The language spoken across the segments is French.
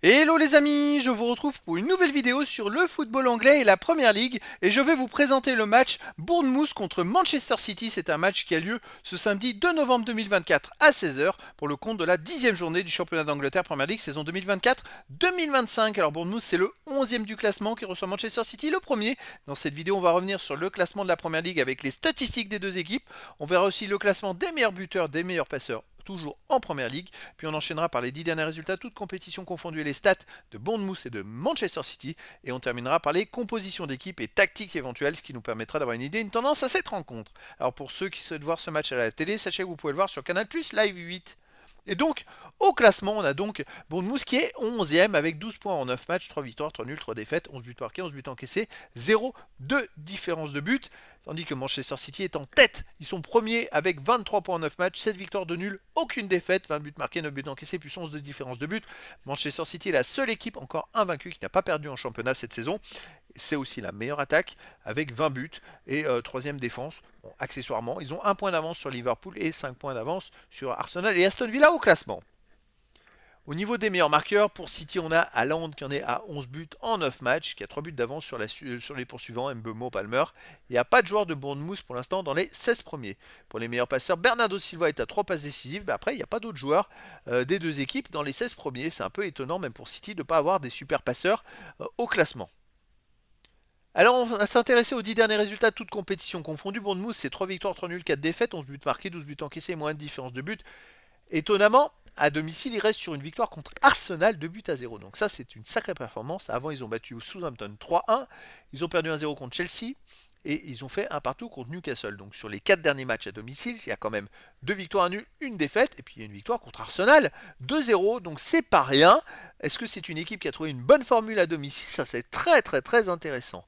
Hello les amis, je vous retrouve pour une nouvelle vidéo sur le football anglais et la Première Ligue et je vais vous présenter le match Bournemouth contre Manchester City. C'est un match qui a lieu ce samedi 2 novembre 2024 à 16h pour le compte de la 10e journée du championnat d'Angleterre Première Ligue saison 2024-2025. Alors Bournemouth c'est le 11e du classement qui reçoit Manchester City le premier. Dans cette vidéo on va revenir sur le classement de la Première Ligue avec les statistiques des deux équipes. On verra aussi le classement des meilleurs buteurs, des meilleurs passeurs toujours en Première Ligue. Puis on enchaînera par les 10 derniers résultats, toutes compétitions confondues et les stats de Bournemouth et de Manchester City. Et on terminera par les compositions d'équipe et tactiques éventuelles, ce qui nous permettra d'avoir une idée, une tendance à cette rencontre. Alors pour ceux qui souhaitent voir ce match à la télé, sachez que vous pouvez le voir sur Canal Plus Live 8. Et donc, au classement, on a donc Bournemouth qui est 11e avec 12 points en 9 matchs, 3 victoires, 3 nuls, 3 défaites, 11 buts marqués, 11 buts encaissés, 0 de différence de but. Tandis que Manchester City est en tête. Ils sont premiers avec 23 points en 9 matchs, 7 victoires de nuls, aucune défaite, 20 buts marqués, 9 buts encaissés, plus 11 de différence de but. Manchester City est la seule équipe encore invaincue qui n'a pas perdu en championnat cette saison. C'est aussi la meilleure attaque avec 20 buts et troisième défense. Bon, accessoirement, ils ont un point d'avance sur Liverpool et 5 points d'avance sur Arsenal et Aston Villa au classement. Au niveau des meilleurs marqueurs, pour City, on a Haaland qui en est à 11 buts en 9 matchs, qui a 3 buts d'avance sur les poursuivants, Mbeumo, Palmer. Il n'y a pas de joueur de Bournemouth pour l'instant dans les 16 premiers. Pour les meilleurs passeurs, Bernardo Silva est à 3 passes décisives. Mais après, il n'y a pas d'autres joueurs des deux équipes dans les 16 premiers. C'est un peu étonnant, même pour City, de ne pas avoir des super passeurs au classement. Alors, on va s'intéresser aux 10 derniers résultats, toutes compétitions confondues. Bournemouth, c'est 3 victoires, 3 nuls, 4 défaites, 11 buts marqués, 12 buts encaissés, moins de différence de but. Étonnamment, à domicile, il reste sur une victoire contre Arsenal 2 buts à 0. Donc ça, c'est une sacrée performance. Avant, ils ont battu Southampton 3-1. Ils ont perdu 1-0 contre Chelsea. Et ils ont fait un partout contre Newcastle. Donc sur les 4 derniers matchs à domicile, il y a quand même 2 victoires à nul, une défaite. Et puis il y a une victoire contre Arsenal 2-0. Donc c'est pas rien. Est-ce que c'est une équipe qui a trouvé une bonne formule à domicile? Ça, c'est très très très intéressant.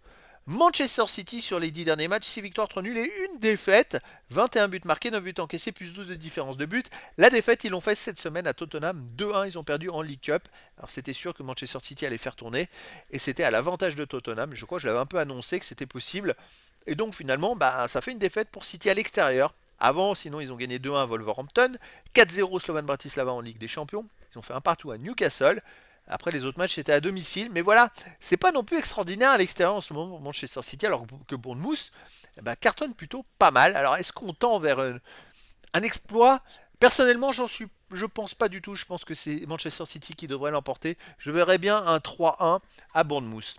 Manchester City sur les 10 derniers matchs, 6 victoires, 3 nuls et une défaite. 21 buts marqués, 9 buts encaissés, plus 12 de différence de but. La défaite, ils l'ont fait cette semaine à Tottenham. 2-1, ils ont perdu en League Cup. Alors c'était sûr que Manchester City allait faire tourner. Et c'était à l'avantage de Tottenham. Je crois que je l'avais un peu annoncé que c'était possible. Et donc finalement, ça fait une défaite pour City à l'extérieur. Avant, sinon, ils ont gagné 2-1 à Wolverhampton, 4-0 Slovan Bratislava en Ligue des Champions. Ils ont fait un partout à Newcastle. Après, les autres matchs, c'était à domicile. Mais voilà, c'est pas non plus extraordinaire à l'extérieur en ce moment pour Manchester City, alors que Bournemouth cartonne plutôt pas mal. Alors, est-ce qu'on tend vers un exploit? Personnellement, je pense pas du tout. Je pense que c'est Manchester City qui devrait l'emporter. Je verrais bien un 3-1 à Bournemouth.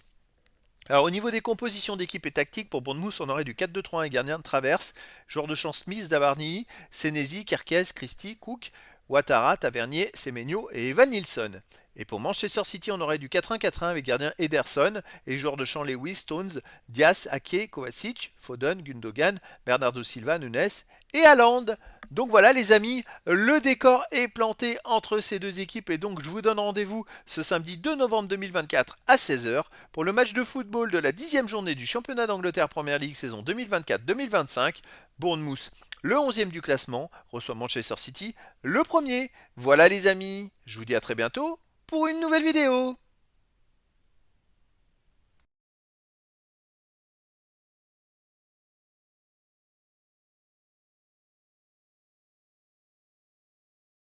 Alors au niveau des compositions d'équipe et tactique, pour Bournemouth, on aurait du 4-2-3-1 gardien de traverse, joueur de champ Smith, Zabarni, Senesi, Kerkez, Christie, Cook, Ouattara, Tavernier, Semenyo et Evan Nilsson. Et pour Manchester City, on aurait du 4-1-4-1 avec gardien Ederson et joueurs de champ Lewis, Stones, Diaz, Ake, Kovacic, Foden, Gundogan, Bernardo Silva, Nunes et Haaland. Donc voilà les amis, le décor est planté entre ces deux équipes et donc je vous donne rendez-vous ce samedi 2 novembre 2024 à 16h pour le match de football de la 10e journée du championnat d'Angleterre Première Ligue saison 2024-2025. Bournemouth, le 11e du classement, reçoit Manchester City, le premier. Voilà les amis, je vous dis à très bientôt pour une nouvelle vidéo.